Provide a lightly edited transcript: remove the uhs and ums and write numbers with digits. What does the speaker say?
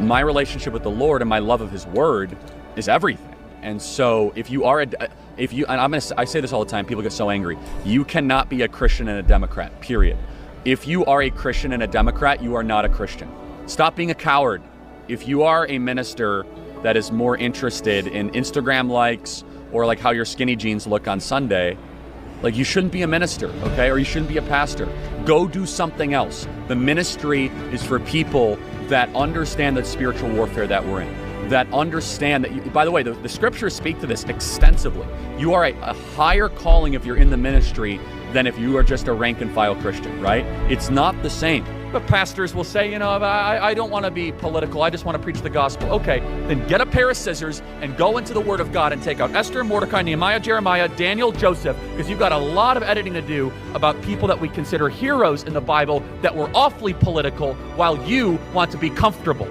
My relationship with the Lord and my love of his word is everything. And so if you are, and I say this all the time, people get so angry. You cannot be a Christian and a Democrat, period. If you are a Christian and a Democrat, you are not a Christian. Stop being a coward. If you are a minister that is more interested in Instagram likes or like how your skinny jeans look on Sunday, like you shouldn't be a minister, okay? Or you shouldn't be a pastor. Go do something else. The ministry is for people that understand the spiritual warfare that we're in, that understand that, by the way, the scriptures speak to this extensively. You are a higher calling if you're in the ministry than if you are just a rank and file Christian, right? It's not the same. But pastors will say, I don't want to be political. I just want to preach the gospel. Okay, then get a pair of scissors and go into the Word of God and take out Esther, Mordecai, Nehemiah, Jeremiah, Daniel, Joseph, because you've got a lot of editing to do about people that we consider heroes in the Bible that were awfully political while you want to be comfortable.